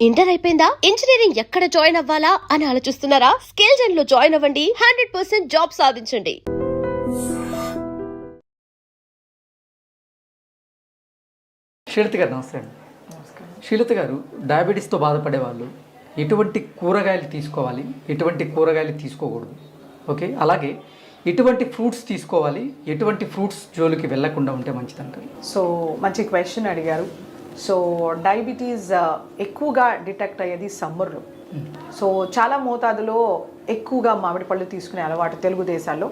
Inter అయిపోయిందా? Engineering ఎక్కడ join అవ్వాలా అని ఆలోచిస్తున్నారా? స్కిల్ జెన్ లో జాయిన్ అవ్వండి. 100% జాబ్ సాధించండి. శ్రీలత గారు నమస్తే అండి. శ్రీలత గారు, డయాబెటీస్తో బాధపడే వాళ్ళు ఎటువంటి కూరగాయలు తీసుకోవాలి, ఎటువంటి కూరగాయలు తీసుకోకూడదు, ఓకే, అలాగే ఎటువంటి ఫ్రూట్స్ తీసుకోవాలి, ఎటువంటి ఫ్రూట్స్ జోలికి వెళ్లకుండా ఉంటే మంచిదంటారు? సో మంచి క్వశ్చన్ అడిగారు. సో డయాబెటీస్ ఎక్కువగా డిటెక్ట్ అయ్యేది సమ్మర్లో. సో చాలా మోతాదులో ఎక్కువగా మామిడి పళ్ళు తీసుకునే అలవాటు తెలుగు దేశాల్లో.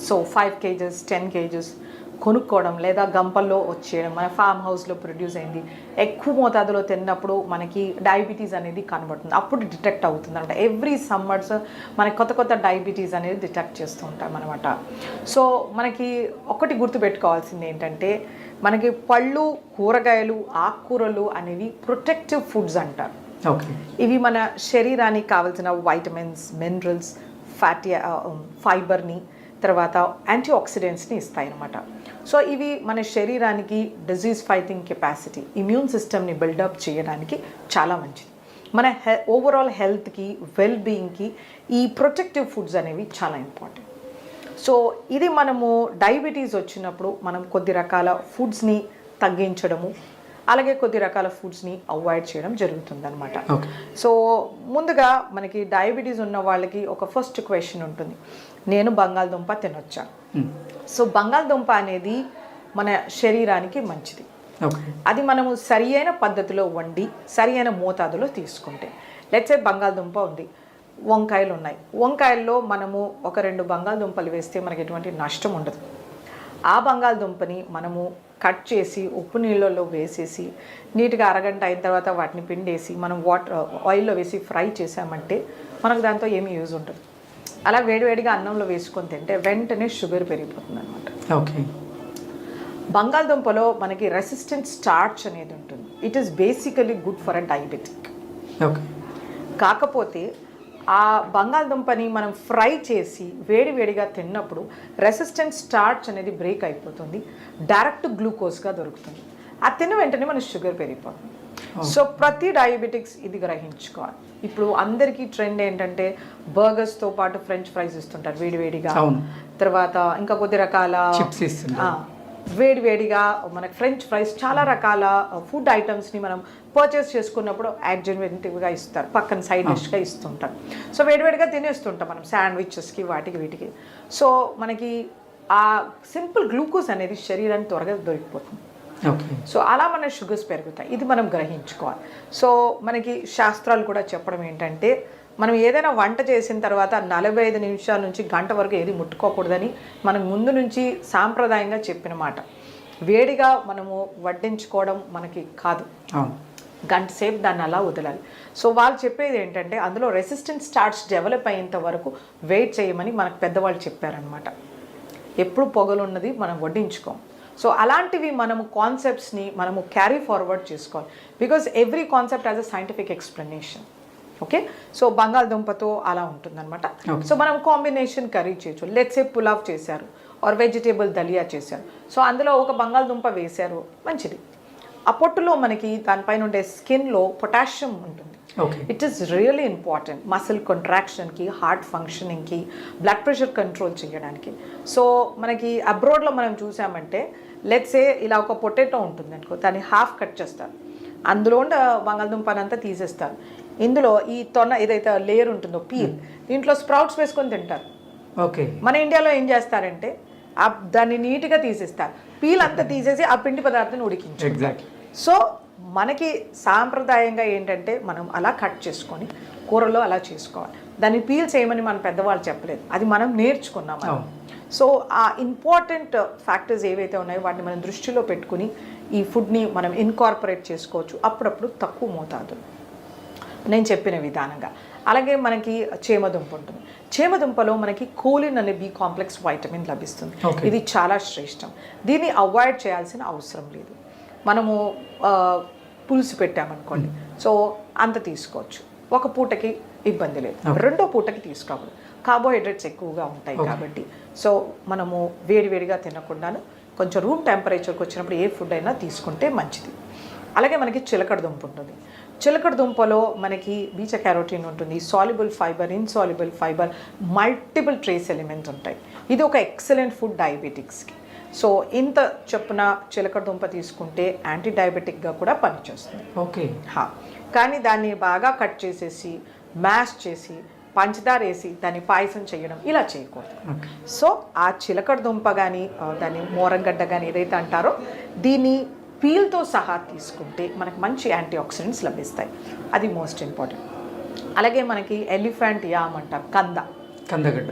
సో 5 kgs 10 kgs కొనుక్కోవడం లేదా గంపల్లో వచ్చేయడం, మన ఫామ్ హౌస్లో ప్రొడ్యూస్ అయింది ఎక్కువ మోతాదులో తిన్నప్పుడు మనకి డయాబెటీస్ అనేది కనబడుతుంది, అప్పుడు డిటెక్ట్ అవుతుంది అనమాట. ఎవ్రీ సమ్మర్స్ మనకి కొత్త కొత్త డయాబెటీస్ అనేది డిటెక్ట్ చేస్తూ ఉంటాం అనమాట. సో మనకి ఒకటి గుర్తుపెట్టుకోవాల్సింది ఏంటంటే, మనకి పళ్ళు, కూరగాయలు, ఆకుకూరలు అనేవి ప్రొటెక్టివ్ ఫుడ్స్ అంటారు. ఓకే, ఇవి మన శరీరానికి కావాల్సిన వైటమిన్స్, మినరల్స్, ఫ్యాటీ ఫైబర్ని, తర్వాత యాంటీ ఆక్సిడెంట్స్ని ఇస్తాయి అన్నమాట. సో ఇవి మన శరీరానికి డిజీజ్ ఫైటింగ్ కెపాసిటీ, ఇమ్యూన్ సిస్టమ్ని బిల్డప్ చేయడానికి చాలా మంచిది. మన ఓవరాల్ హెల్త్కి, వెల్ బీయింగ్కి ఈ ప్రొటెక్టివ్ ఫుడ్స్ అనేవి చాలా ఇంపార్టెంట్. సో ఇది మనము డయాబెటీస్ వచ్చినప్పుడు మనం కొద్ది రకాల ఫుడ్స్ని తగ్గించడము, అలాగే కొద్ది రకాల ఫుడ్స్ని అవాయిడ్ చేయడం జరుగుతుంది అనమాట. సో ముందుగా మనకి డయాబెటీస్ ఉన్న వాళ్ళకి ఒక ఫస్ట్ క్వశ్చన్ ఉంటుంది, నేను బంగాళదుంప తినొచ్చా? సో బంగాళదుంప అనేది మన శరీరానికి మంచిది. అది మనము సరి అయిన పద్ధతిలో వండి సరి అయిన మోతాదులో తీసుకుంటే, లెట్స్ సే బంగాళదుంప ఉంది, వంకాయలు ఉన్నాయి, వంకాయల్లో మనము ఒక 2 బంగాళదుంపలు వేస్తే మనకి ఎటువంటి నష్టం ఉండదు. ఆ బంగాళదుంపని మనము కట్ చేసి ఉప్పు నీళ్ళల్లో వేసేసి నీట్గా అరగంట అయిన తర్వాత వాటిని పిండేసి మనం ఆయిల్లో వేసి ఫ్రై చేసామంటే మనకు దాంతో ఏమీ యూజ్ ఉంటుంది. అలా వేడివేడిగా అన్నంలో వేసుకొని తింటే వెంటనే షుగర్ పెరిగిపోతుంది అనమాట. ఓకే, బంగాళదుంపలో మనకి రెసిస్టెంట్ స్టార్చ్ అనేది ఉంటుంది. It is basically good for a diabetic. Okay, కాకపోతే ఆ బంగాళదుంపని మనం ఫ్రై చేసి వేడివేడిగా తిన్నప్పుడు రెసిస్టెంట్ స్టార్చ్ అనేది బ్రేక్ అయిపోతుంది, డైరెక్ట్ గ్లూకోజ్గా దొరుకుతుంది. అది తిన్న వెంటనే మన షుగర్ పెరిగిపోతుంది. సో ప్రతి డయాబెటిక్స్ ఇది గ్రహించుకోవాలి. ఇప్పుడు అందరికీ ట్రెండ్ ఏంటంటే బర్గర్స్తో పాటు ఫ్రెంచ్ ఫ్రైస్ ఇస్తుంటారు వేడివేడిగా, తర్వాత ఇంకా కొద్ది రకాల వేడివేడిగా మనకి ఫ్రెంచ్ ఫ్రైస్, చాలా రకాల ఫుడ్ ఐటమ్స్ని మనం పర్చేస్ చేసుకున్నప్పుడు యాడ్జెన్వెంటివ్గా ఇస్తారు, పక్కన సైడ్ డిష్గా ఇస్తుంటారు. సో వేడివేడిగా తినేస్తుంటాం మనం శాండ్విచెస్కి, వాటికి వీటికి. సో మనకి ఆ సింపుల్ గ్లూకోజ్ అనేది శరీరానికి త్వరగా దొరికిపోతుంది. సో అలా మన షుగర్స్ పెరుగుతాయి, ఇది మనం గ్రహించుకోవాలి. సో మనకి శాస్త్రాలు కూడా చెప్పడం ఏంటంటే, మనం ఏదైనా వంట చేసిన తర్వాత 45 నిమిషాల నుంచి గంట వరకు ఏది ముట్టుకోకూడదని మనం ముందు నుంచి సాంప్రదాయంగా చెప్పిన మాట. వేడిగా మనము వడ్డించుకోవడం మనకి కాదు, గంట సేపు దాన్ని అలా వదలాలి. సో వాళ్ళు చెప్పేది ఏంటంటే, అందులో రెసిస్టెంట్ స్టార్చ్ డెవలప్ అయ్యేంత వరకు వెయిట్ చేయమని మనకు పెద్దవాళ్ళు చెప్పారనమాట. ఎప్పుడు పొగలున్నది మనం వడ్డించుకోం. సో అలాంటివి మనము కాన్సెప్ట్స్ని మనము క్యారీ ఫార్వర్డ్ చేసుకోవాలి, because every concept has a scientific explanation. Okay, so బంగాళదుంపతో అలా ఉంటుందన్నమాట. సో మనం కాంబినేషన్ కర్రీ చేయొచ్చు. లెట్స్ సే పులావ్ చేశారు ఆర్ వెజిటేబుల్ దలియా చేశారు, సో అందులో ఒక బంగాళదుంప వేశారు, మంచిది. ఆ పొట్టులో మనకి దానిపైన ఉండే స్కిన్లో పొటాషియం ఉంటుంది. It is really important muscle కాంట్రాక్షన్కి, హార్ట్ ఫంక్షనింగ్కి, బ్లడ్ ప్రెషర్ కంట్రోల్ చేయడానికి. సో మనకి అబ్రాడ్లో మనం చూసామంటే, లెట్స్ సే ఇలా ఒక పొటాటో ఉంటుంది అనుకో, దాన్ని హాఫ్ కట్ చేస్తారు, అందులో ఉండే బంగాళదుంపనంతా తీసేస్తారు, ఇందులో ఈ తొన ఏదైతే లేయర్ ఉంటుందో పీల్, దీంట్లో స్ప్రౌట్స్ వేసుకొని తింటారు. ఓకే, మన ఇండియాలో ఏం చేస్తారంటే దాన్ని నీట్గా తీసేస్తారు, పీల్ అంతా తీసేసి ఆ పిండి పదార్థాన్ని ఉడికించారు. సో మనకి సాంప్రదాయంగా ఏంటంటే మనం అలా కట్ చేసుకొని కూరలో అలా చేసుకోవాలి, దాన్ని పీల్ చేయమని మన పెద్దవాళ్ళు చెప్పలేదు, అది మనం నేర్చుకున్నాం. సో ఆ ఇంపార్టెంట్ ఫ్యాక్టర్స్ ఏవైతే ఉన్నాయో వాటిని మనం దృష్టిలో పెట్టుకుని ఈ ఫుడ్ని మనం ఇన్కార్పొరేట్ చేసుకోవచ్చు, అప్పుడప్పుడు తక్కువ మోతాదు నేను చెప్పిన విధానంగా. అలాగే మనకి చేమదుంప ఉంటుంది, చేమదుంపలో మనకి కోలిన్ అనే బి కాంప్లెక్స్ వైటమిన్ లభిస్తుంది. ఇది చాలా శ్రేష్టం, దీన్ని అవాయిడ్ చేయాల్సిన అవసరం లేదు. మనము పులుసు పెట్టామనుకోండి, సో అంత తీసుకోవచ్చు, ఒక పూటకి ఇబ్బంది లేదు, రెండో పూటకి తీసుకోకూడదు, కార్బోహైడ్రేట్స్ ఎక్కువగా ఉంటాయి కాబట్టి. సో మనము వేడివేడిగా తినకుండాను కొంచెం రూమ్ టెంపరేచర్కి వచ్చినప్పుడు ఏ ఫుడ్ అయినా తీసుకుంటే మంచిది. అలాగే మనకి చిలకడ దుంప ఉంటుంది, చిలకడ దుంపలో మనకి బీటా క్యారోటీన్ ఉంటుంది, soluble fibre, insoluble fibre, multiple trace elements ఉంటాయి. ఇది ఒక ఎక్సలెంట్ ఫుడ్ డయాబెటిక్స్కి. సో ఇంత చొప్పున చిలకడ దుంప తీసుకుంటే యాంటీ డయాబెటిక్గా కూడా పనిచేస్తుంది. ఓకే. కానీ దాన్ని బాగా కట్ చేసేసి మ్యాష్ చేసి పంచదార వేసి దాన్ని పాయసం చేయడం ఇలా చేయకూడదు. సో ఆ చిలకడ దుంప కానీ దాన్ని మోరంగడ్డ కానీ ఏదైతే అంటారో దీన్ని పీల్తో సహా తీసుకుంటే మనకు మంచి యాంటీ ఆక్సిడెంట్స్ లభిస్తాయి. అది మోస్ట్ ఇంపార్టెంట్. అలాగే మనకి ఎలిఫెంట్ యామ్ అంటారు, కందగడ్డ.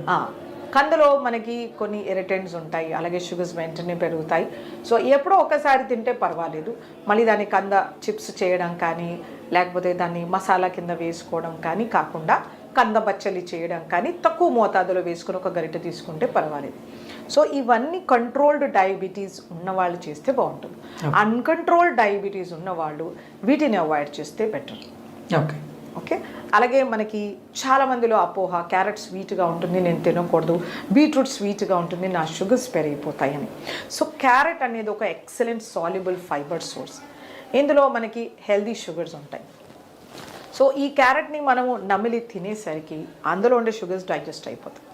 కందలో మనకి కొన్ని ఇరిటెంట్స్ ఉంటాయి, అలాగే షుగర్స్ వెంటనే పెరుగుతాయి. సో ఎప్పుడో ఒకసారి తింటే పర్వాలేదు. మళ్ళీ దాన్ని కంద చిప్స్ చేయడం కానీ లేకపోతే దాన్ని మసాలా కింద వేసుకోవడం కానీ కాకుండా కంద బచ్చలి చేయడం కానీ తక్కువ మోతాదులో వేసుకుని ఒక గరిట తీసుకుంటే పర్వాలేదు. సో ఇవన్నీ కంట్రోల్డ్ డయాబెటీస్ ఉన్నవాళ్ళు చేస్తే బాగుంటుంది. అన్కంట్రోల్డ్ డయాబెటీస్ ఉన్నవాళ్ళు వీటిని అవాయిడ్ చేస్తే బెటర్. ఓకే. అలాగే మనకి చాలా మందిలో అపోహ, క్యారెట్ స్వీట్గా ఉంటుంది నేను తినకూడదు, బీట్రూట్ స్వీట్గా ఉంటుంది నా షుగర్స్ పెరిగిపోతాయని. సో క్యారెట్ అనేది ఒక ఎక్సలెంట్ సాల్యుబుల్ ఫైబర్ సోర్స్. ఇందులో మనకి హెల్దీ షుగర్స్ ఉంటాయి. సో ఈ క్యారెట్ని మనము నమిలి తినేసరికి అందులో ఉండే షుగర్స్ డైజెస్ట్ అయిపోతాయి.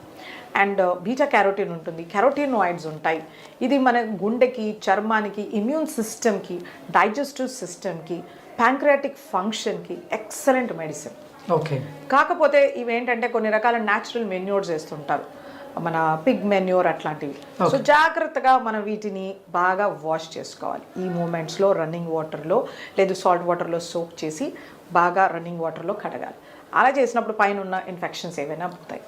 అండ్ బీటా క్యారోటీన్ ఉంటుంది, కెరోటినాయిడ్స్ ఉంటాయి. ఇది మన గుండెకి, చర్మానికి, ఇమ్యూన్ సిస్టమ్కి, డైజెస్టివ్ సిస్టమ్కి, ప్యాంక్రియాటిక్ ఫంక్షన్కి ఎక్సలెంట్ మెడిసిన్. ఓకే. కాకపోతే ఇవేంటంటే కొన్ని రకాల న్యాచురల్ మెన్యూర్స్ వేస్తుంటారు, మన పిగ్ మెన్యూర్ అట్లాంటివి. సో జాగ్రత్తగా మనం వీటిని బాగా వాష్ చేసుకోవాలి. ఈ మూమెంట్స్లో రన్నింగ్ వాటర్లో లేదు సాల్ట్ వాటర్లో సోక్ చేసి బాగా రన్నింగ్ వాటర్లో కడగాలి. అలా చేసినప్పుడు పైన ఉన్న ఇన్ఫెక్షన్స్ ఏవైనా పోతాయి.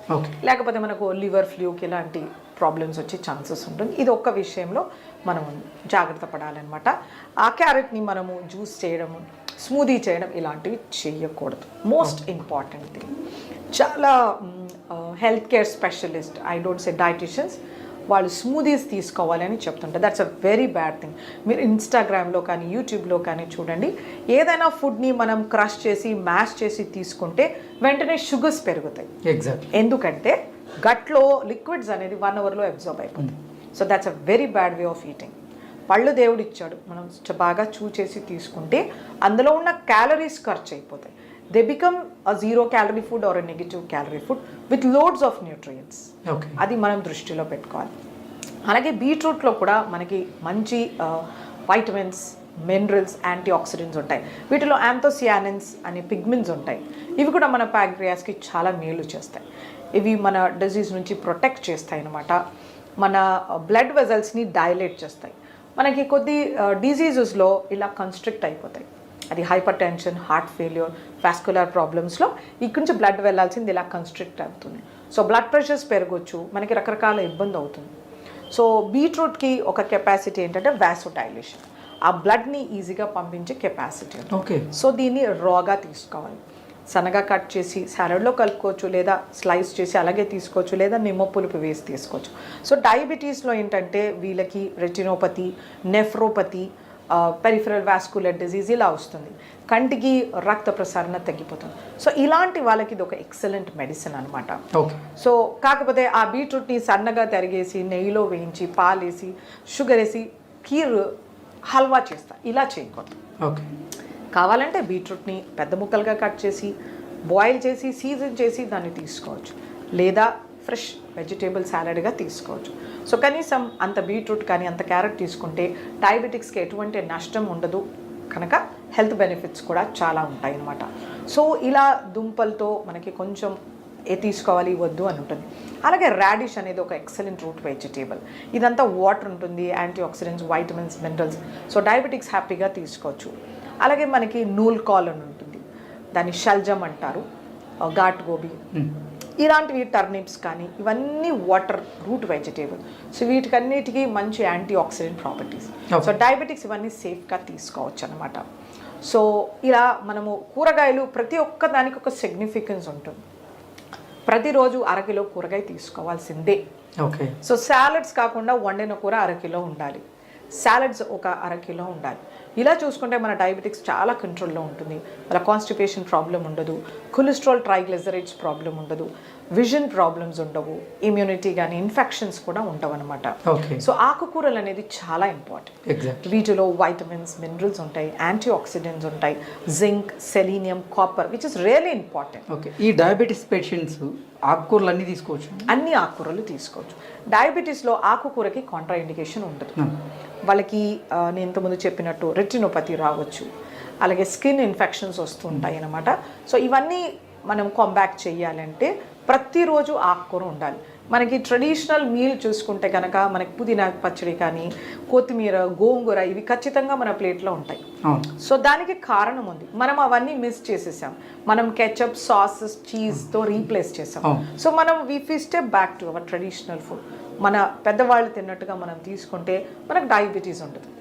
లేకపోతే మనకు లివర్ ఫ్లూకి ఇలాంటి ప్రాబ్లమ్స్ వచ్చే ఛాన్సెస్ ఉంటుంది. ఇది ఒక్క విషయంలో మనం జాగ్రత్త పడాలన్నమాట. ఆ క్యారెట్ని మనము జ్యూస్ చేయడము, స్మూదీ చేయడం ఇలాంటివి చేయకూడదు. Most important thing. చాలా health care specialist, I don't say dieticians, వాళ్ళు స్మూదీస్ తీసుకోవాలని చెప్తుంటారు. That's a very bad thing. మీరు ఇన్స్టాగ్రామ్లో కానీ యూట్యూబ్లో కానీ చూడండి, ఏదైనా ఫుడ్ని మనం క్రష్ చేసి మ్యాష్ చేసి తీసుకుంటే వెంటనే షుగర్స్ పెరుగుతాయి. ఎందుకంటే గట్లో లిక్విడ్స్ అనేది 1 అవర్లో అబ్జార్బ్ అయిపోతుంది. So that's a very bad way of eating. పళ్ళు దేవుడు ఇచ్చాడు, మనం బాగా చేసి తీసుకుంటే అందులో ఉన్న క్యాలరీస్ ఖర్చు అయిపోతాయి. They become a 0 calorie food or a negative calorie food with loads of nutrients. అది మనం దృష్టిలో పెట్టుకోవాలి. అలాగే బీట్రూట్లో కూడా మనకి మంచి వైటమిన్స్, మినరల్స్, యాంటీ ఆక్సిడెంట్స్ ఉంటాయి. వీటిలో యాంథోసియానిన్స్ అనే పిగ్మెంట్స్ ఉంటాయి. ఇవి కూడా మన ప్యాంక్రియాస్కి చాలా మేలు చేస్తాయి. ఇవి మన డిజీజ్ నుంచి ప్రొటెక్ట్ చేస్తాయి అన్నమాట. మన బ్లడ్ వెజల్స్ని డైలేట్ చేస్తాయి. మనకి కొద్ది డిజీజెస్లో ఇలా కన్స్ట్రిక్ట్ అయిపోతాయి. అది hypertension, heart failure, vascular ప్రాబ్లమ్స్లో ఇక్కడి నుంచి బ్లడ్ వెళ్ళాల్సింది ఇలా కన్స్ట్రిక్ట్ అవుతుంది. సో బ్లడ్ ప్రెషర్స్ పెరగవచ్చు, మనకి రకరకాల ఇబ్బంది అవుతుంది. సో బీట్రూట్కి ఒక కెపాసిటీ ఏంటంటే వాసోడైలేషన్, ఆ బ్లడ్ని ఈజీగా పంపించే కెపాసిటీ. సో దీన్ని రాగా తీసుకోవాలి. సన్నగా కట్ చేసి సాలడ్లో కలుపుకోవచ్చు, లేదా స్లైస్ చేసి అలాగే తీసుకోవచ్చు, లేదా నిమ్మ పులుపు వేసి తీసుకోవచ్చు. సో డయాబెటీస్లో ఏంటంటే వీళ్ళకి retinopathy, nephropathy, peripheral vascular disease ఇలా వస్తుంది. కంటికి రక్త ప్రసరణ తగ్గిపోతుంది. సో ఇలాంటి వాళ్ళకి ఇది ఒక ఎక్సలెంట్ మెడిసిన్ అనమాట. సో కాకపోతే ఆ బీట్రూట్ని సన్నగా తరిగేసి నెయ్యిలో వేయించి పాలేసి షుగర్ వేసి కీర్ హల్వా చేస్తా, ఇలా చేయకూడదు. కావాలంటే బీట్రూట్ని పెద్ద ముక్కలుగా కట్ చేసి బాయిల్ చేసి సీజన్ చేసి దాన్ని తీసుకోవచ్చు, లేదా ఫ్రెష్ వెజిటేబుల్ సాలడ్గా తీసుకోవచ్చు. సో కనీసం అంత బీట్రూట్ కానీ అంత క్యారెట్ తీసుకుంటే డయాబెటిక్స్కి ఎటువంటి నష్టం ఉండదు కనుక హెల్త్ బెనిఫిట్స్ కూడా చాలా ఉంటాయి అన్నమాట. సో ఇలా దుంపలతో మనకి కొంచెం తీసుకోవాలి వద్దు అని ఉంటుంది. అలాగే రాడిష్ అనేది ఒక ఎక్సలెంట్ రూట్ వెజిటేబుల్. ఇదంతా వాటర్ ఉంటుంది, anti oxidants, vitamins, minerals. So diabetics హ్యాపీగా తీసుకోవచ్చు. అలాగే మనకి నూల్ కాల్ అని ఉంటుంది, దాన్ని షల్జమ్ అంటారు, ఘాట్ గోబీ, ఇలాంటివి టర్నిప్స్ కానీ ఇవన్నీ వాటర్ రూట్ వెజిటేబుల్. సో వీటికన్నిటికీ మంచి anti oxidant properties. So diabetics ఇవన్నీ సేఫ్గా తీసుకోవచ్చు అనమాట. సో ఇలా మనము కూరగాయలు ప్రతి ఒక్క దానికి ఒక సిగ్నిఫికెన్స్ ఉంటుంది. ప్రతిరోజు అరకిలో కూరగాయ తీసుకోవాల్సిందే. సో సాలడ్స్ కాకుండా వండిన కూర అరకిలో ఉండాలి, సాలడ్స్ ఒక అరకిలో ఉండాలి. ఇలా చూసుకుంటే మన డయాబెటిక్స్ చాలా కంట్రోల్లో ఉంటుంది. మన కాన్స్టిపేషన్ ప్రాబ్లం ఉండదు, కొలెస్ట్రాల్ ట్రైగ్లిజరైడ్స్ ప్రాబ్లం ఉండదు, విజన్ ప్రాబ్లమ్స్ ఉండవు, ఇమ్యూనిటీ కానీ ఇన్ఫెక్షన్స్ కూడా ఉండవు అనమాట. ఓకే. సో ఆకుకూరలు అనేది చాలా ఇంపార్టెంట్. ఎగ్జాక్ట్. వీటిలో వైటమిన్స్, మినరల్స్ ఉంటాయి, యాంటీ ఆక్సిడెంట్స్ ఉంటాయి, zinc, selenium, copper, which is really important. Okay. ఈ డయాబెటీస్ పేషెంట్స్ ఆకుకూరలు అన్నీ తీసుకోవచ్చు? అన్ని ఆకుకూరలు తీసుకోవచ్చు. డయాబెటీస్లో ఆకుకూరకి కాంట్రా ఇండికేషన్ ఉండదు. వాళ్ళకి నేను ఇంతకుముందు చెప్పినట్టు రెటినోపతి రావచ్చు, అలాగే స్కిన్ ఇన్ఫెక్షన్స్ వస్తుంటాయి అన్నమాట. సో ఇవన్నీ మనం కాంబ్యాక్ చేయాలంటే ప్రతిరోజు ఆకుకూర ఉండాలి. మనకి ట్రెడిషనల్ మీల్ చూసుకుంటే కనుక మనకి పుదీనా పచ్చడి కానీ, కొత్తిమీర, గోంగూర ఇవి ఖచ్చితంగా మన ప్లేట్లో ఉంటాయి. సో దానికి కారణం ఉంది, మనం అవన్నీ మిస్ చేసేసాం. మనం కెచప్, సాసెస్, చీజ్తో రీప్లేస్ చేసాం. సో మనం we step back to our traditional food. మన పెద్దవాళ్ళు తిన్నట్టుగా మనం తీసుకుంటే మనకు డయాబెటీస్ ఉంటుంది.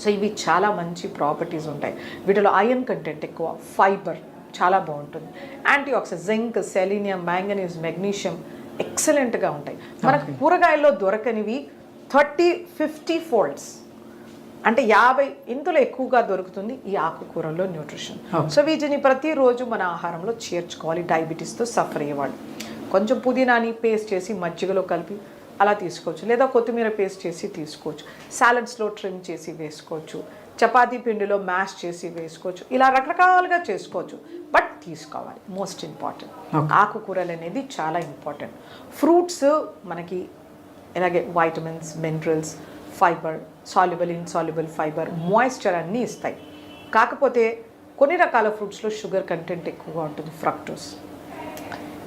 సో ఇవి చాలా మంచి ప్రాపర్టీస్ ఉంటాయి. వీటిలో ఐరన్ కంటెంట్ ఎక్కువ, ఫైబర్ చాలా బాగుంటుంది, anti oxidant, zinc, selenium, manganese, magnesium ఎక్సలెంట్గా ఉంటాయి. మనకు కూరగాయల్లో దొరకనివి 30-50 ఫోల్డ్స్, అంటే 50 ఇంతలో ఎక్కువగా దొరుకుతుంది ఈ ఆకుకూరల్లో న్యూట్రిషన్. సో వీటిని ప్రతిరోజు మన ఆహారంలో చేర్చుకోవాలి. డయాబెటీస్తో సఫర్ అయ్యేవాళ్ళు కొంచెం పుదీనాని పేస్ట్ చేసి మజ్జిగలో కలిపి అలా తీసుకోవచ్చు, లేదా కొత్తిమీర పేస్ట్ చేసి తీసుకోవచ్చు, సాలడ్స్లో ట్రిమ్ చేసి వేసుకోవచ్చు, చపాతీ పిండిలో మ్యాష్ చేసి వేసుకోవచ్చు, ఇలా రకరకాలుగా చేసుకోవచ్చు. బట్ తీసుకోవాలి, మోస్ట్ ఇంపార్టెంట్. ఆకుకూరలు అనేది చాలా ఇంపార్టెంట్. ఫ్రూట్స్ మనకి ఇలాగే vitamins, minerals, fibre, soluble, insoluble fibre, moisture అన్నీ ఇస్తాయి. కాకపోతే కొన్ని రకాల ఫ్రూట్స్లో షుగర్ కంటెంట్ ఎక్కువగా ఉంటుంది, ఫ్రక్టోస్.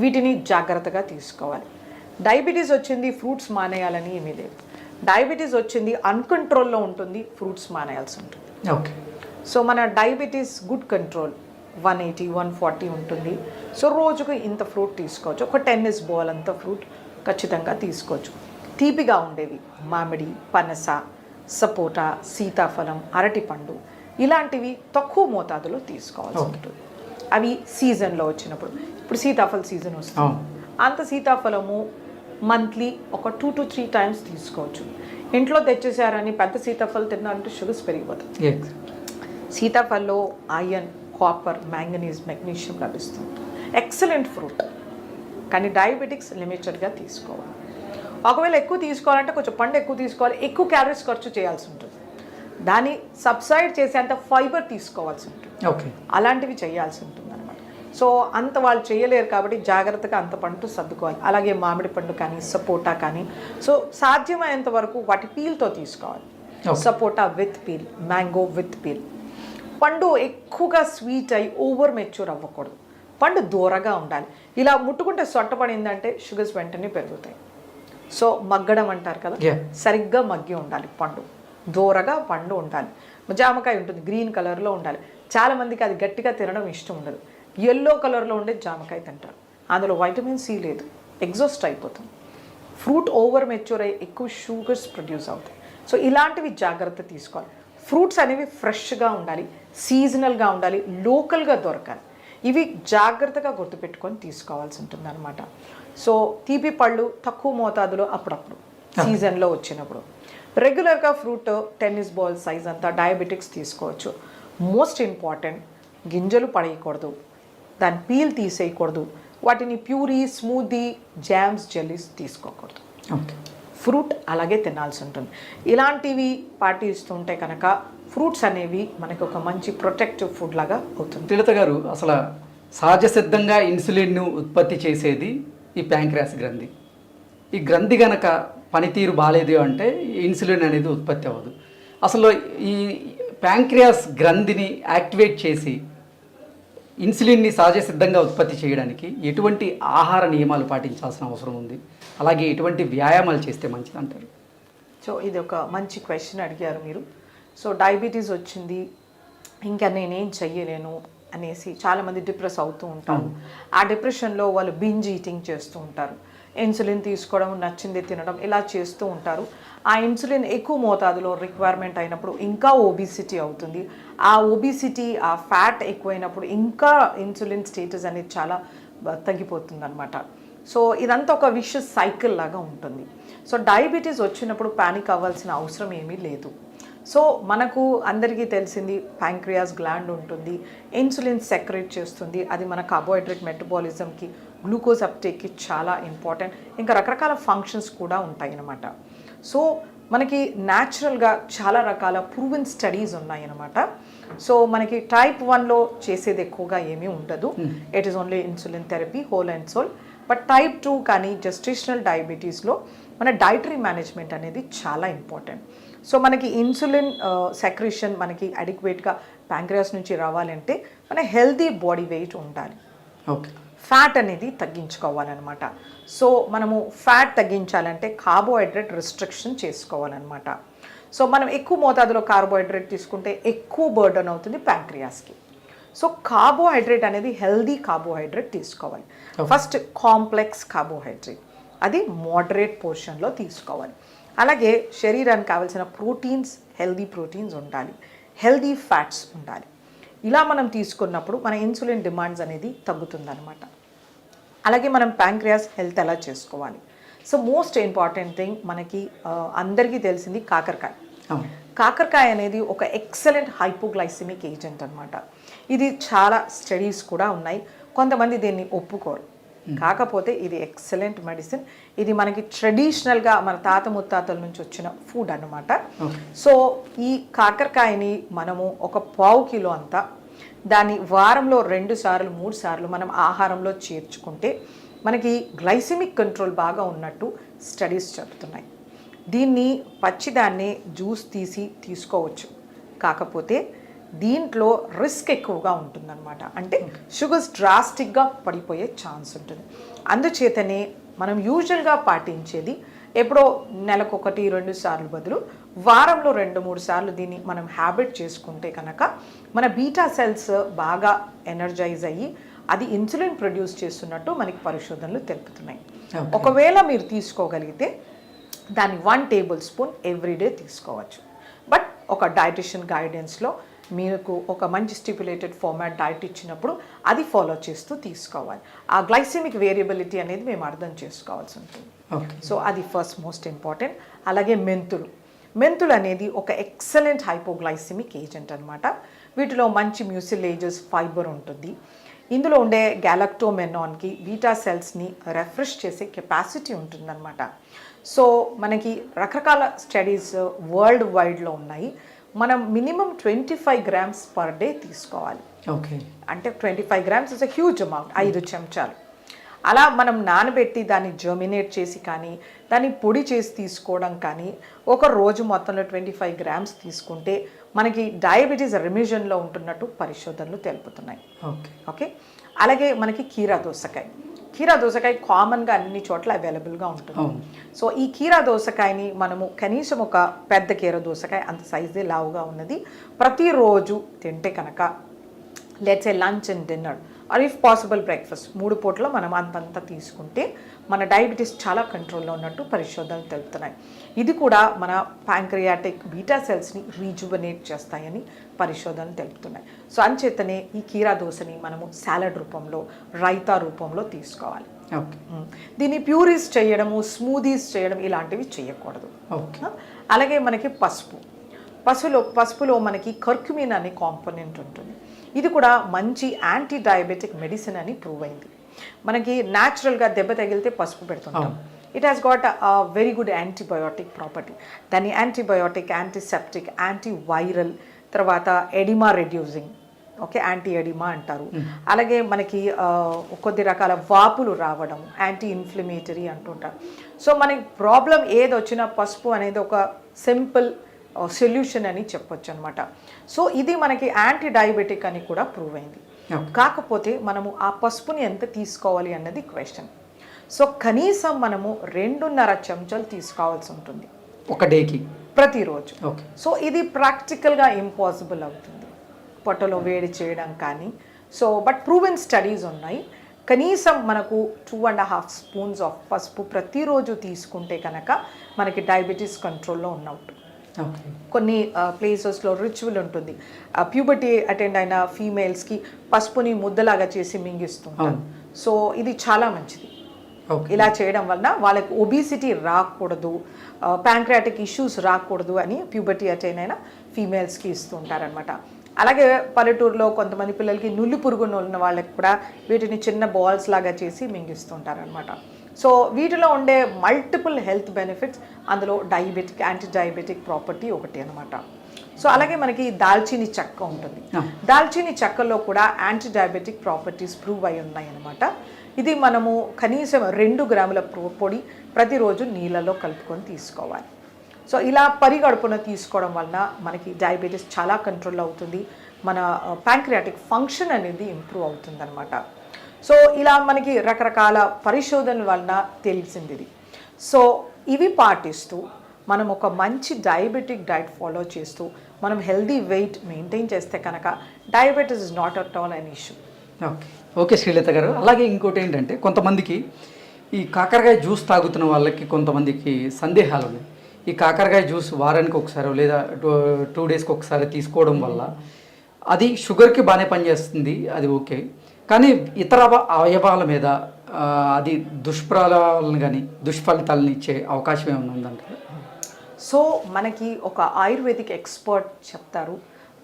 వీటిని జాగ్రత్తగా తీసుకోవాలి. డయాబెటీస్ వచ్చింది ఫ్రూట్స్ మానేయాలని ఏమీ లేదు. డయాబెటీస్ వచ్చింది అన్కంట్రోల్లో ఉంటుంది, ఫ్రూట్స్ మానేయాల్సి ఉంటుంది. ఓకే. సో మన డయాబెటీస్ గుడ్ కంట్రోల్ 180-140 ఉంటుంది. సో రోజుకు ఇంత ఫ్రూట్ తీసుకోవచ్చు, ఒక టెన్నిస్ బాల్ అంత ఫ్రూట్ ఖచ్చితంగా తీసుకోవచ్చు. తీపిగా ఉండేవి మామిడి, పనస, సపోటా, సీతాఫలం, అరటిపండు ఇలాంటివి తక్కువ మోతాదులో తీసుకోవాల్సి ఉంటుంది. అవి సీజన్లో వచ్చినప్పుడు, ఇప్పుడు సీతాఫల సీజన్ వస్తుంది, అంత సీతాఫలము మంత్లీ ఒక 2 to 3 టైమ్స్ తీసుకోవచ్చు. ఇంట్లో తెచ్చేసారని పెద్ద సీతాఫలం తిన్నారంటే షుగర్స్ పెరిగిపోతాయి. సీతాఫలంలో ఐరన్, కాపర్, మ్యాంగనీస్, మెగ్నీషియం లభిస్తుంది. Excellent fruit. కానీ డయాబెటిక్స్ లిమిటెడ్గా తీసుకోవాలి. ఒకవేళ ఎక్కువ తీసుకోవాలంటే కొంచెం పండు ఎక్కువ తీసుకోవాలి, ఎక్కువ క్యాలరీస్ ఖర్చు చేయాల్సి ఉంటుంది, దాన్ని సబ్సైడ్ చేసేంత ఫైబర్ తీసుకోవాల్సి ఉంటుంది. ఓకే. అలాంటివి చేయాల్సి ఉంటుంది అనమాట. సో అంత వాళ్ళు చేయలేరు కాబట్టి జాగ్రత్తగా అంత పండు సర్దుకోవాలి. అలాగే మామిడి పండు కానీ, సపోటా కానీ, సో సాధ్యమైనంత వరకు వాటి పీల్తో తీసుకోవాలి. సపోటా with peel, mango with peel. పండు ఎక్కువగా స్వీట్ అయి ఓవర్ మెచ్యూర్ అవ్వకూడదు, పండు దూరగా ఉండాలి. ఇలా ముట్టుకుంటే సొట్టపడిందంటే షుగర్స్ వెంటనే పెరుగుతాయి. సో మగ్గడం అంటారు కదా, సరిగ్గా మగ్గి ఉండాలి పండు, దూరగా పండు ఉండాలి. జామకాయ ఉంటుంది, గ్రీన్ కలర్లో ఉండాలి. చాలామందికి అది గట్టిగా తినడం ఇష్టం ఉండదు, ఎల్లో కలర్లో ఉండే జామకాయ తింటారు. అందులో వైటమిన్ సి లేదు, ఎగ్జాస్ట్ అయిపోతుంది. ఫ్రూట్ ఓవర్ మెచ్యూర్ అయ్యి ఎక్కువ షుగర్స్ ప్రొడ్యూస్ అవుతాయి. సో ఇలాంటివి జాగ్రత్త తీసుకోవాలి. ఫ్రూట్స్ అనేవి ఫ్రెష్గా ఉండాలి, సీజనల్గా ఉండాలి, లోకల్గా దొరకాలి. ఇవి జాగ్రత్తగా గుర్తుపెట్టుకొని తీసుకోవాల్సి ఉంటుంది అనమాట. సో తీపి పళ్ళు తక్కువ మోతాదులో అప్పుడప్పుడు సీజన్లో వచ్చినప్పుడు. రెగ్యులర్గా ఫ్రూట్ టెన్నిస్ బాల్ సైజ్ అంతా డయాబెటిక్స్ తీసుకోవచ్చు. మోస్ట్ ఇంపార్టెంట్, గింజలు పడేయకూడదు, దాని పీల్ తీసేయకూడదు, వాటిని ప్యూరీ, స్మూదీ, జామ్స్, జెల్లీస్ తీసుకోకూడదు. ఓకే. ఫ్రూట్ అలాగే తినాల్సి ఉంటుంది. ఇలాంటివి పాటిస్తుంటే కనుక ఫ్రూట్స్ అనేవి మనకు ఒక మంచి ప్రొటెక్టివ్ ఫుడ్ లాగా అవుతుంది. శ్రీలత గారు, అసలు సహజ సిద్ధంగా ఇన్సులిన్ను ఉత్పత్తి చేసేది ఈ ప్యాంక్రియాస్ గ్రంథి. ఈ గ్రంథి గనక పనితీరు బాగాలేదు అంటే ఇన్సులిన్ అనేది ఉత్పత్తి అవ్వదు. అసలు ఈ ప్యాంక్రియాస్ గ్రంథిని యాక్టివేట్ చేసి ఇన్సులిన్ని సహజ సిద్ధంగా ఉత్పత్తి చేయడానికి ఎటువంటి ఆహార నియమాలు పాటించాల్సిన అవసరం ఉంది, అలాగే ఎటువంటి వ్యాయామాలు చేస్తే మంచిది అంటారు? సో ఇది ఒక మంచి క్వశ్చన్ అడిగారు మీరు. సో డయాబెటీస్ వచ్చింది, ఇంకా నేనేం చెయ్యలేను అనేసి చాలామంది డిప్రెస్ అవుతూ ఉంటారు. ఆ డిప్రెషన్లో వాళ్ళు బింజ్ ఈటింగ్ చేస్తూ ఉంటారు, ఇన్సులిన్ తీసుకోవడం, నచ్చింది తినడం ఇలా చేస్తూ ఉంటారు. ఆ ఇన్సులిన్ ఎక్కువ మోతాదులో రిక్వైర్మెంట్ అయినప్పుడు ఇంకా ఒబిసిటీ అవుతుంది. ఆ ఒబిసిటీ, ఆ ఫ్యాట్ ఎక్కువైనప్పుడు ఇంకా ఇన్సులిన్ స్టేటస్ అనేది చాలా తగ్గిపోతుంది అనమాట. సో ఇదంతా ఒక విషయస్ సైకిల్ లాగా ఉంటుంది. సో డయాబెటీస్ వచ్చినప్పుడు ప్యానిక్ అవ్వాల్సిన అవసరం ఏమీ లేదు. సో మనకు అందరికీ తెలిసింది ప్యాంక్రియాస్ గ్లాండ్ ఉంటుంది, ఇన్సులిన్ సెక్రెట్ చేస్తుంది, అది మన కార్బోహైడ్రేట్ మెటబాలిజంకి గ్లూకోజ్ అప్టేక్కి చాలా ఇంపార్టెంట్. ఇంకా రకరకాల ఫంక్షన్స్ కూడా ఉంటాయి అన్నమాట. సో మనకి న్యాచురల్గా చాలా రకాల ప్రూవెన్ స్టడీస్ ఉన్నాయన్నమాట. సో మనకి టైప్ 1లో చేసేది ఎక్కువగా ఏమీ ఉండదు, it is only insulin therapy whole and soul. But type 2 కానీ జెస్టేషనల్ డయాబెటీస్లో మన డైటరీ మేనేజ్మెంట్ అనేది చాలా ఇంపార్టెంట్. సో మనకి ఇన్సులిన్ సెక్రేషన్ మనకి అడిక్వేట్గా ప్యాంక్రియాస్ నుంచి రావాలంటే మన హెల్తీ బాడీ వెయిట్ ఉండాలి, ఓకే, ఫ్యాట్ అనేది తగ్గించుకోవాలన్నమాట. సో మనము ఫ్యాట్ తగ్గించాలంటే కార్బోహైడ్రేట్ రిస్ట్రిక్షన్ చేసుకోవాలన్నమాట. సో మనం ఎక్కువ మోతాదులో కార్బోహైడ్రేట్ తీసుకుంటే ఎక్కువ బర్డన్ అవుతుంది ప్యాంక్రియాస్కి. సో కార్బోహైడ్రేట్ అనేది హెల్దీ కార్బోహైడ్రేట్ తీసుకోవాలి. ఫస్ట్ కాంప్లెక్స్ కార్బోహైడ్రేట్ అది మోడరేట్ పోర్షన్లో తీసుకోవాలి. అలాగే శరీరానికి కావాల్సిన ప్రోటీన్స్, హెల్దీ ప్రోటీన్స్ ఉండాలి, హెల్దీ ఫ్యాట్స్ ఉండాలి. ఇలా మనం తీసుకున్నప్పుడు మన ఇన్సులిన్ డిమాండ్స్ అనేది తగ్గుతుందన్నమాట. అలాగే మనం ప్యాంక్రియాస్ హెల్త్ ఎలా చేసుకోవాలి? సో మోస్ట్ ఇంపార్టెంట్ థింగ్ మనకి అందరికీ తెలిసింది కాకరకాయ. కాకరకాయ అనేది ఒక ఎక్సలెంట్ హైపోగ్లైసిమిక్ ఏజెంట్ అనమాట. ఇది చాలా స్టడీస్ కూడా ఉన్నాయి, కొంతమంది దీన్ని ఒప్పుకోరు, కాకపోతే ఇది ఎక్సలెంట్ మెడిసిన్. ఇది మనకి ట్రెడిషనల్గా మన తాత ముత్తాతల నుంచి వచ్చిన ఫుడ్ అన్నమాట. సో ఈ కాకరకాయని మనము ఒక 1/2 కిలో అంతా దాన్ని వారంలో 2 సార్లు 3 సార్లు మనం ఆహారంలో చేర్చుకుంటే మనకి గ్లైసిమిక్ కంట్రోల్ బాగా ఉన్నట్టు స్టడీస్ చెప్తున్నాయి. దీన్ని పచ్చిదాన్ని జ్యూస్ తీసి తీసుకోవచ్చు, కాకపోతే దీంట్లో రిస్క్ ఎక్కువగా ఉంటుందన్నమాట. అంటే షుగర్స్ డ్రాస్టిక్గా పడిపోయే ఛాన్స్ ఉంటుంది. అందుచేతనే మనం యూజువల్గా పాటించేది ఎప్పుడో నెలకు 1-2 సార్లు బదులు వారంలో 2-3 సార్లు దీన్ని మనం హ్యాబిట్ చేసుకుంటే కనుక మన బీటా సెల్స్ బాగా ఎనర్జైజ్ అయ్యి అది ఇన్సులిన్ ప్రొడ్యూస్ చేస్తున్నట్టు మనకి పరిశోధనలు తెలుపుతున్నాయి. ఒకవేళ మీరు తీసుకోగలిగితే దాన్ని 1 టేబుల్ స్పూన్ ఎవ్రీడే తీసుకోవచ్చు. బట్ ఒక డైటిషియన్ గైడెన్స్లో మీకు ఒక మంచి స్టిపులేటెడ్ ఫార్మాట్ డైట్ ఇచ్చినప్పుడు అది ఫాలో చేస్తూ తీసుకోవాలి. ఆ గ్లైసెమిక్ వేరియబిలిటీ అనేది మేము అర్థం చేసుకోవాల్సి ఉంటుంది. సో అది ఫస్ట్ మోస్ట్ ఇంపార్టెంట్. అలాగే మెంతులు అనేది ఒక ఎక్సలెంట్ హైపోగ్లైసెమిక్ ఏజెంట్ అనమాట. వీటిలో మంచి మ్యూసిలేజెస్, ఫైబర్ ఉంటుంది. ఇందులో ఉండే గ్యాలక్టోమెనాన్కి బీటా సెల్స్ని రెఫ్రెష్ చేసే కెపాసిటీ ఉంటుందన్నమాట. సో మనకి రకరకాల స్టడీస్ వరల్డ్ వైడ్లో ఉన్నాయి. మనం మినిమం 25 grams పర్ డే తీసుకోవాలి. ఓకే, అంటే 25 grams is a huge amount, 5 చెంచాలు. అలా మనం నానబెట్టి దాన్ని జర్మినేట్ చేసి కానీ దాన్ని పొడి చేసి తీసుకోవడం కానీ ఒక రోజు మొత్తంలో 25 grams తీసుకుంటే మనకి డయాబెటీస్ రిమిషన్లో ఉంటున్నట్టు పరిశోధనలు తెలుపుతున్నాయి. ఓకే, అలాగే మనకి కీరా దోసకాయ కామన్గా అన్ని చోట్ల అవైలబుల్గా ఉంటుంది. సో ఈ కీరా దోసకాయని మనము కనీసం ఒక పెద్ద కీరా దోసకాయ అంత సైజే లావుగా ఉన్నది ప్రతిరోజు తింటే కనుక let's A lunch and dinner or if possible breakfast 3 పూటలో మనం అంతంతా తీసుకుంటే మన డయాబెటీస్ చాలా కంట్రోల్లో ఉన్నట్టు పరిశోధనలు తెలుపుతున్నాయి. ఇది కూడా మన ప్యాంక్రియాటిక్ బీటా సెల్స్ని రీజువనేట్ చేస్తాయని పరిశోధనలు తెలుపుతున్నాయి. సో అంచేతనే ఈ కీరా దోసని మనము సాలడ్ రూపంలో, రైతా రూపంలో తీసుకోవాలి. దీన్ని ప్యూరీస్ చేయడము, స్మూదీస్ చేయడం ఇలాంటివి చేయకూడదు. అలాగే మనకి పసుపులో మనకి కర్క్యూమిన్ అనే కాంపోనెంట్ ఉంటుంది. ఇది కూడా మంచి యాంటీ డయాబెటిక్ మెడిసిన్ అని ప్రూవ్ అయింది. మనకి న్యాచురల్గా దెబ్బ తగిలితే పసుపు పెడుతుంటాం. It has got very good antibiotic property. దాన్ని యాంటీబయోటిక్, యాంటీసెప్టిక్, యాంటీవైరల్, తర్వాత edema reducing, okay, anti edema అంటారు. అలాగే మనకి కొద్ది రకాల వాపులు రావడం, యాంటీ ఇన్ఫ్లమేటరీ అంటుంటారు. సో మనకి ప్రాబ్లం ఏది వచ్చినా పసుపు అనేది ఒక సింపుల్ సొల్యూషన్ అని చెప్పొచ్చు అనమాట. సో ఇది మనకి యాంటీ డయాబెటిక్ అని కూడా ప్రూవ్ అయింది. కాకపోతే మనము ఆ పసుపుని ఎంత తీసుకోవాలి అన్నది క్వశ్చన్. సో కనీసం మనము 2.5 చెంచాలు తీసుకోవాల్సి ఉంటుంది ఒక డేకి, ప్రతిరోజు. సో ఇది ప్రాక్టికల్గా ఇంపాసిబుల్ అవుతుంది పొట్టలో వేడి చేయడం కానీ. సో బట్ ప్రూవెన్ స్టడీస్ ఉన్నాయి. కనీసం మనకు 2.5 స్పూన్స్ ఆఫ్ పసుపు ప్రతిరోజు తీసుకుంటే కనుక మనకి డయాబెటీస్ కంట్రోల్లో ఉన్నట్టు. కొన్ని ప్లేసెస్లో రిచువల్ ఉంటుంది, ప్యూబర్టీ అటెండ్ అయిన ఫీమేల్స్కి పసుపుని ముద్దలాగా చేసి మింగిస్తుంటారు. సో ఇది చాలా మంచిది. ఇలా చేయడం వలన వాళ్ళకి ఒబిసిటీ రాకూడదు, ప్యాంక్రియాటిక్ ఇష్యూస్ రాకూడదు అని ప్యూబర్టీ అటెండ్ అయిన ఫీమేల్స్కి ఇస్తూ ఉంటారనమాట. అలాగే పల్లెటూరులో కొంతమంది పిల్లలకి నుల్లి పురుగును ఉన్న వాళ్ళకి కూడా వీటిని చిన్న బాల్స్ లాగా చేసి మింగిస్తుంటారనమాట. సో వీటిలో ఉండే మల్టిపుల్ హెల్త్ బెనిఫిట్స్, అందులో యాంటీ డయాబెటిక్ ప్రాపర్టీ ఒకటి అనమాట. సో అలాగే మనకి దాల్చీని చెక్క ఉంటుంది. దాల్చీని చెక్కలో కూడా యాంటీ డయాబెటిక్ ప్రాపర్టీస్ ప్రూవ్ అయి ఉన్నాయి అనమాట. ఇది మనము కనీసం 2 గ్రాముల పొడి ప్రతిరోజు నీళ్ళలో కలుపుకొని తీసుకోవాలి. సో ఇలా పరిగడుపున తీసుకోవడం వలన మనకి డయాబెటీస్ చాలా కంట్రోల్ అవుతుంది, మన ప్యాంక్రియాటిక్ ఫంక్షన్ అనేది ఇంప్రూవ్ అవుతుంది అనమాట. సో ఇలా మనకి రకరకాల పరిశోధనల వలన తెలిసింది ఇది. సో ఇవి పాటిస్తూ మనం ఒక మంచి డయాబెటిక్ డైట్ ఫాలో చేస్తూ మనం హెల్దీ వెయిట్ మెయింటైన్ చేస్తే కనుక diabetes is not at all an issue. Okay Srilatha గారు, అలాగే ఇంకోటి ఏంటంటే కొంతమందికి ఈ కాకరకాయ జ్యూస్ తాగుతున్న వాళ్ళకి కొంతమందికి సందేహాలు ఉన్నాయి. ఈ కాకరకాయ జ్యూస్ వారానికి ఒకసారి లేదా 2 డేస్కి ఒకసారి తీసుకోవడం వల్ల అది షుగర్కి బాగానే పనిచేస్తుంది, అది ఓకే, కానీ ఇతర అవయవాల మీద అది దుష్ప్రభావాలను కానీ దుష్ఫలితాలను ఇచ్చే అవకాశం ఏమైనా ఉందంటారు? సో మనకి ఒక ఆయుర్వేదిక్ ఎక్స్పర్ట్ చెప్తారు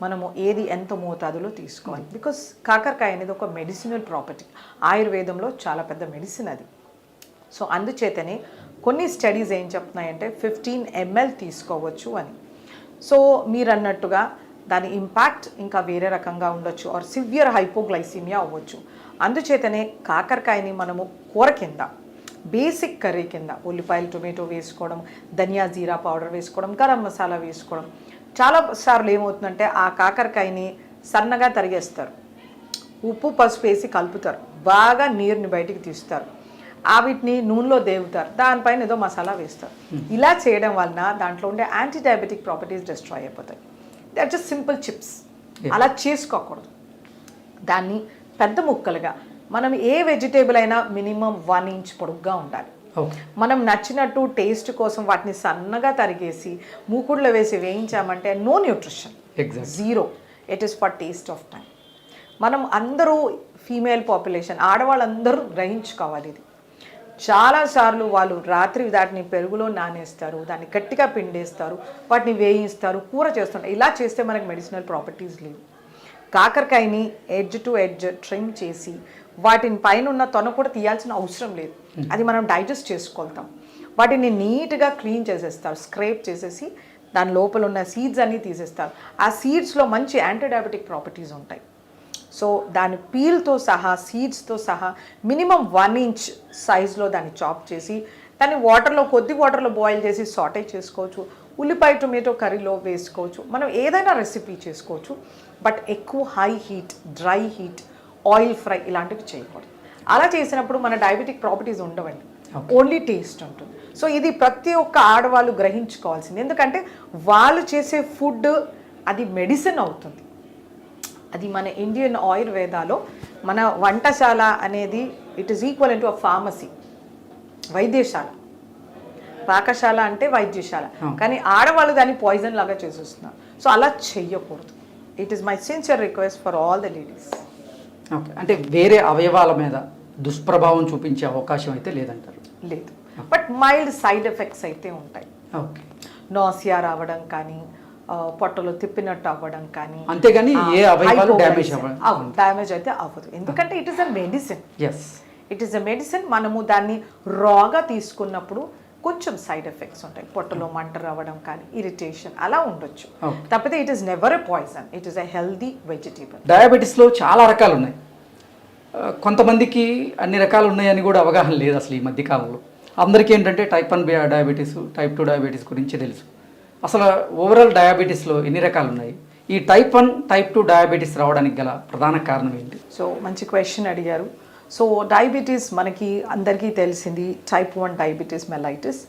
మనము ఏది ఎంత మోతాదులో తీసుకోవాలి. బికాస్ కాకరకాయ అనేది ఒక మెడిసినల్ ప్రాపర్టీ, ఆయుర్వేదంలో చాలా పెద్ద మెడిసిన్ అది. సో అందుచేతనే కొన్ని స్టడీస్ ఏం చెప్తున్నాయంటే 15 ml తీసుకోవచ్చు అని. సో మీరు అన్నట్టుగా దాని ఇంపాక్ట్ ఇంకా వేరే రకంగా ఉండొచ్చు, ఆర్ సివియర్ హైపోగ్లైసీమియా అవ్వచ్చు. అందుచేతనే కాకరకాయని మనము కూర కింద, బేసిక్ కర్రీ కింద ఉల్లిపాయలు టొమాటో వేసుకోవడం, ధనియా జీరా పౌడర్ వేసుకోవడం, గరం మసాలా వేసుకోవడం. చాలా సార్లు ఏమవుతుందంటే ఆ కాకరకాయని సన్నగా తరిగేస్తారు, ఉప్పు పసుపు వేసి కలుపుతారు, బాగా నీరుని బయటికి తీస్తారు, వీటిని నూనెలో దేవుతారు, దానిపైన ఏదో మసాలా వేస్తారు. ఇలా చేయడం వలన దాంట్లో ఉండే యాంటీ డయాబెటిక్ ప్రాపర్టీస్ డిస్ట్రాయ్ అయిపోతాయి. That just simple chips. అలా చేసుకోకూడదు. దాన్ని పెద్ద ముక్కలుగా, మనం ఏ వెజిటేబుల్ అయినా మినిమం 1 ఇంచ్ పొడుగ్గా ఉండాలి. మనం నచ్చినట్టు టేస్ట్ కోసం వాటిని సన్నగా తరిగేసి మూకుడులో వేసి వేయించామంటే no nutrition, zero. It is for taste of time. మనం అందరూ ఫీమేల్ పాపులేషన్, ఆడవాళ్ళందరూ గ్రహించుకోవాలి ఇది. చాలాసార్లు వాళ్ళు రాత్రి వాటిని పెరుగులో నానేస్తారు, దాన్ని గట్టిగా పిండేస్తారు, వాటిని వేయిస్తారు, కూర చేస్తుంటారు. ఇలా చేస్తే మనకి మెడిసినల్ ప్రాపర్టీస్ లేవు. కాకరకాయని ఎడ్జ్ టు ఎడ్జ్ ట్రిమ్ చేసి వాటిని పైన ఉన్న తొన కూడా తీయాల్సిన అవసరం లేదు, అది మనం డైజెస్ట్ చేసుకోగలుగుతాం. వాటిని నీట్గా క్లీన్ చేసేస్తారు, స్క్రేప్ చేసేసి దాని లోపల ఉన్న సీడ్స్ అన్నీ తీసేస్తారు. ఆ సీడ్స్లో మంచి యాంటీ డయాబెటిక్ ప్రాపర్టీస్ ఉంటాయి. సో దాని పీల్తో సహా, సీడ్స్తో సహా మినిమం 1 ఇంచ్ సైజులో దాన్ని చాప్ చేసి దాన్ని కొద్ది వాటర్లో బాయిల్ చేసి సాటే చేసుకోవచ్చు. ఉల్లిపాయ టొమాటో కర్రీలో వేసుకోవచ్చు, మనం ఏదైనా రెసిపీ చేసుకోవచ్చు. బట్ ఎక్కువ high heat, dry heat, oil fry ఇలాంటివి చేయకూడదు. అలా చేసినప్పుడు మన డయాబెటిక్ ప్రాపర్టీస్ ఉండవండి, ఓన్లీ టేస్ట్ ఉంటుంది. సో ఇది ప్రతి ఒక్క ఆడవాళ్ళు గ్రహించుకోవాల్సింది. ఎందుకంటే వాళ్ళు చేసే ఫుడ్ అది మెడిసిన్ అవుతుంది. అది మన ఇండియన్ ఆయుర్వేదాలో మన వంటశాల అనేది it is equal to a pharmacy, వైద్యశాల. పాకశాల అంటే వైద్యశాల, కానీ ఆడవాళ్ళు దాన్ని పాయిజన్ లాగా చేసేస్తున్నారు. సో అలా చెయ్యకూడదు. It is my sincere request for all the ladies. Okay, అంటే వేరే అవయవాల మీద దుష్ప్రభావం చూపించే అవకాశం అయితే లేదంటారు? లేదు, బట్ మైల్డ్ సైడ్ ఎఫెక్ట్స్ అయితే ఉంటాయి. ఓకే, నాసియా రావడం కానీ, పొట్టలో తిప్పినట్టు అవ్వడం కానీ, అంతేగాని ఏ అవయవాలు డ్యామేజ్ అయితే అవ్వదు. ఎందుకంటే it is a medicine. Yes, it is a medicine. మనము దాన్ని రాగా తీసుకున్నప్పుడు కొంచెం సైడ్ ఎఫెక్ట్స్ ఉంటాయి, పొట్టలో మంట రావడం కానీ, ఇరిటేషన్ అలా ఉండొచ్చు. తప్పితే it is never a poison, it is a healthy vegetable. డయాబెటీస్లో చాలా రకాలు ఉన్నాయి. కొంతమందికి అన్ని రకాలు ఉన్నాయని కూడా అవగాహన లేదు అసలు ఈ మధ్యకాలంలో. అందరికీ ఏంటంటే టైప్ 1 డయాబెటీస్, టైప్ 2 డయాబెటీస్ గురించి తెలుసు. అసలు ఓవరాల్ డయాబెటీస్లో ఎన్ని రకాలు ఉన్నాయి? ఈ టైప్ 1, టైప్ 2 డయాబెటీస్ రావడానికి గల ప్రధాన కారణం ఏంటి? సో మంచి క్వశ్చన్ అడిగారు. సో డయాబెటీస్ మనకి అందరికీ తెలిసింది టైప్ 1 డయాబెటీస్ మెలైటిస్.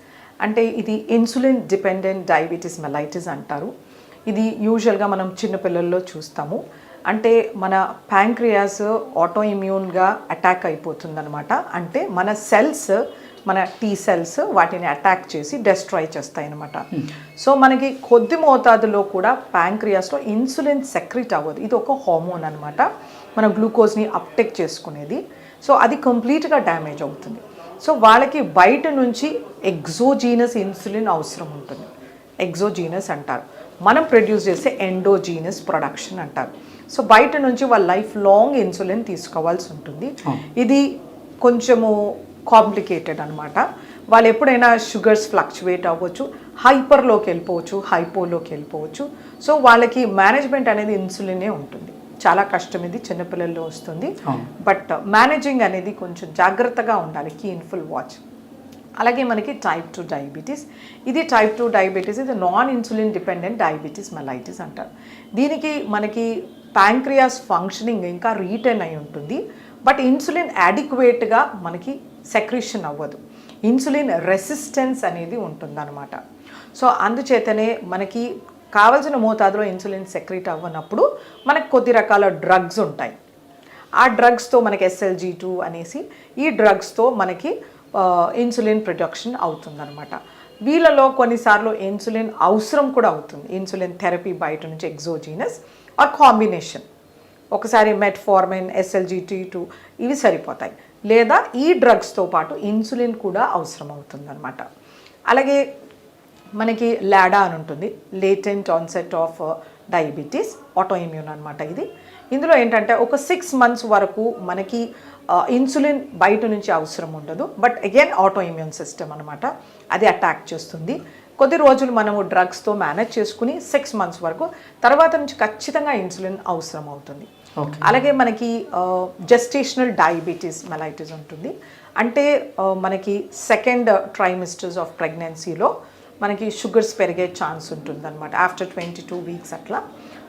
అంటే ఇది ఇన్సులిన్ డిపెండెంట్ డయాబెటీస్ మెలైటిస్ అంటారు. ఇది యూజువల్గా మనం చిన్నపిల్లల్లో చూస్తాము. అంటే మన ప్యాంక్రియాస్ ఆటో ఇమ్యూన్గా అటాక్ అయిపోతుందన్నమాట. అంటే మన సెల్స్, మన టీ సెల్స్ వాటిని అటాక్ చేసి డెస్ట్రాయ్ చేస్తాయి అన్నమాట. సో మనకి కొద్ది మోతాదులో కూడా ప్యాంక్రియాస్లో ఇన్సులిన్ సెక్రెట్ అవ్వదు. ఇది ఒక హార్మోన్ అనమాట, మన గ్లూకోజ్ని అప్టేక్ చేసుకునేది. సో అది కంప్లీట్గా డ్యామేజ్ అవుతుంది. సో వాళ్ళకి బయట నుంచి ఎగ్జోజీనస్ ఇన్సులిన్ అవసరం ఉంటుంది, ఎగ్జోజీనస్ అంటారు. మనం ప్రొడ్యూస్ చేసే ఎండోజీనస్ ప్రొడక్షన్ అంటారు. సో బయట నుంచి వాళ్ళ లైఫ్ లాంగ్ ఇన్సులిన్ తీసుకోవాల్సి ఉంటుంది. ఇది కొంచెము కాంప్లికేటెడ్ అనమాట. వాళ్ళు ఎప్పుడైనా షుగర్స్ ఫ్లక్చువేట్ అవ్వచ్చు, హైపర్లోకి వెళ్ళిపోవచ్చు, హైపోలోకి వెళ్ళిపోవచ్చు. సో వాళ్ళకి మేనేజ్మెంట్ అనేది ఇన్సులినే ఉంటుంది. చాలా కష్టం, ఇది చిన్నపిల్లల్లో వస్తుంది. బట్ మేనేజింగ్ అనేది కొంచెం జాగ్రత్తగా ఉండాలి, కీన్ఫుల్ వాచ్. అలాగే మనకి టైప్ 2 డయాబెటీస్. ఇది టైప్ 2 డయాబెటీస్, ఇది non insulin dependent diabetes mellitus అంటారు. దీనికి మనకి ప్యాంక్రియాస్ ఫంక్షనింగ్ ఇంకా రీటైన్ అయి ఉంటుంది, బట్ ఇన్సులిన్ అడిక్వేట్గా మనకి సెక్రీషన్ అవ్వదు. ఇన్సులిన్ రెసిస్టెన్స్ అనేది ఉంటుందన్నమాట. సో అందుచేతనే మనకి కావాల్సిన మోతాదులో ఇన్సులిన్ సెక్రీట్ అవ్వనప్పుడు మనకు కొద్ది రకాల డ్రగ్స్ ఉంటాయి. ఆ డ్రగ్స్తో మనకి SLG2 అనేసి ఈ డ్రగ్స్తో మనకి ఇన్సులిన్ ప్రొడక్షన్ అవుతుందన్నమాట. వీళ్ళలో కొన్నిసార్లు ఇన్సులిన్ అవసరం కూడా అవుతుంది. ఇన్సులిన్ థెరపీ బయట నుంచి ఎగ్జోజీనస్ ఆర్ కాంబినేషన్, ఒకసారి మెట్ఫార్మిన్, SLGT2 ఇవి సరిపోతాయి, లేదా ఈ డ్రగ్స్తో పాటు ఇన్సులిన్ కూడా అవసరం అవుతుందన్నమాట. అలాగే మనకి లాడా అని ఉంటుంది, latent onset of diabetes, auto immune అనమాట ఇది. ఇందులో ఏంటంటే ఒక 6 months వరకు మనకి ఇన్సులిన్ బయట నుంచి అవసరం ఉండదు, but again auto immune system అనమాట, అది అటాక్ చేస్తుంది. కొద్ది రోజులు మనము డ్రగ్స్తో మేనేజ్ చేసుకుని 6 months వరకు, తర్వాత నుంచి ఖచ్చితంగా ఇన్సులిన్ అవసరం అవుతుంది. అలాగే మనకి జెస్టేషనల్ డయాబెటీస్ మెలైటిస్ ఉంటుంది. అంటే మనకి 2nd trimesters ఆఫ్ ప్రెగ్నెన్సీలో మనకి షుగర్స్ పెరిగే ఛాన్స్ ఉంటుందన్నమాట, ఆఫ్టర్ 22 weeks అట్లా.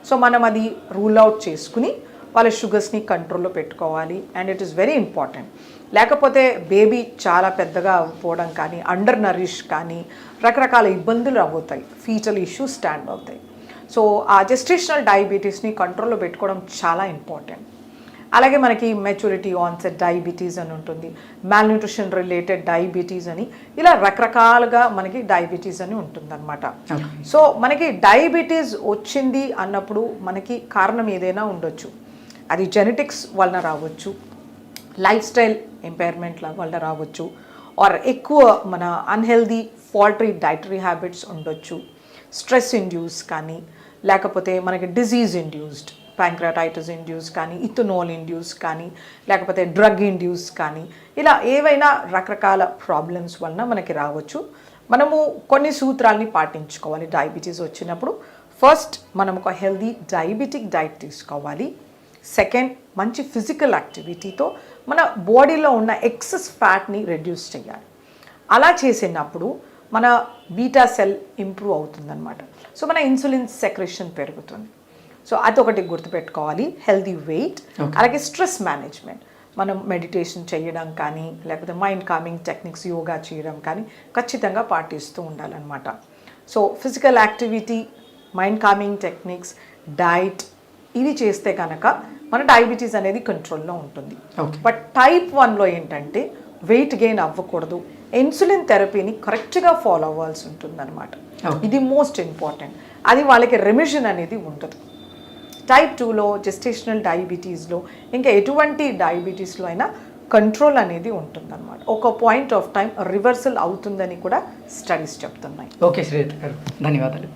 సో మనం అది రూల్ అవుట్ చేసుకుని వాళ్ళ షుగర్స్ని కంట్రోల్లో పెట్టుకోవాలి. And it is very important. లేకపోతే బేబీ చాలా పెద్దగా పోవడం కానీ, అండర్ నరిష్ కానీ, రకరకాల ఇబ్బందులు అవుతాయి, ఫీటల్ ఇష్యూస్ స్టాండ్ అవుతాయి. సో ఆ జెస్టేషనల్ డయాబెటీస్ని కంట్రోల్లో పెట్టుకోవడం చాలా ఇంపార్టెంట్. అలాగే మనకి మెచ్యూరిటీ ఆన్సెట్ డయాబెటీస్ అని ఉంటుంది, మాల్న్యూట్రిషన్ రిలేటెడ్ డయాబెటీస్ అని, ఇలా రకరకాలుగా మనకి డయాబెటీస్ అని ఉంటుందన్నమాట. సో మనకి డయాబెటీస్ వచ్చింది అన్నప్పుడు మనకి కారణం ఏదైనా ఉండొచ్చు. అది జెనెటిక్స్ వలన రావచ్చు, లైఫ్ స్టైల్ ఇంపైర్మెంట్ వల్ల రావచ్చు, ఆర్ ఎక్కువ మన అన్హెల్దీ ఫాల్టరీ డైటరీ హ్యాబిట్స్ ఉండొచ్చు, స్ట్రెస్ ఇండ్యూస్ కానీ, లేకపోతే మనకి డిజీజ్ ఇండ్యూస్డ్, ప్యాంక్రటైటిస్ ఇండ్యూస్ కానీ, ఇథనాల్ ఇండ్యూస్ కానీ, లేకపోతే డ్రగ్ ఇండ్యూస్ కానీ, ఇలా ఏవైనా రకరకాల ప్రాబ్లమ్స్ వలన మనకి రావచ్చు. మనము కొన్ని సూత్రాలని పాటించుకోవాలి డయాబెటీస్ వచ్చినప్పుడు. ఫస్ట్, మనం ఒక హెల్దీ డయాబెటిక్ డైట్ తీసుకోవాలి. సెకండ్, మంచి ఫిజికల్ యాక్టివిటీతో మన బాడీలో ఉన్న ఎక్సెస్ ఫ్యాట్ని రెడ్యూస్ చేయాలి. అలా చేసినప్పుడు మన బీటా సెల్ ఇంప్రూవ్ అవుతుందన్నమాట. సో మన ఇన్సులిన్ సెక్రెషన్ పెరుగుతుంది. సో అదొకటి గుర్తుపెట్టుకోవాలి, హెల్దీ వెయిట్. అలాగే స్ట్రెస్ మేనేజ్మెంట్, మనం మెడిటేషన్ చేయడం కానీ, లేకపోతే మైండ్ కామింగ్ టెక్నిక్స్, యోగా చేయడం కానీ ఖచ్చితంగా పాటిస్తూ ఉండాలన్నమాట. So physical activity, mind coming techniques, diet, ఇవి చేస్తే కనుక మన డయాబెటీస్ అనేది కంట్రోల్లో ఉంటుంది. బట్ టైప్ 1లో ఏంటంటే వెయిట్ గెయిన్ అవ్వకూడదు, ఇన్సులిన్ థెరపీని కరెక్ట్గా ఫాలో అవ్వాల్సి ఉంటుంది అనమాట. ఇది మోస్ట్ ఇంపార్టెంట్. అది వాళ్ళకి రెమిషన్ అనేది ఉండదు. టైప్ 2లో, జెస్టేషనల్ డయాబెటీస్లో, ఇంకా ఎటువంటి డయాబెటీస్లో అయినా కంట్రోల్ అనేది ఉంటుందన్నమాట. ఒక పాయింట్ ఆఫ్ టైం రివర్సల్ అవుతుందని కూడా స్టడీస్ చెప్తున్నాయి. ఓకే శ్రీలత గారు, ధన్యవాదాలు.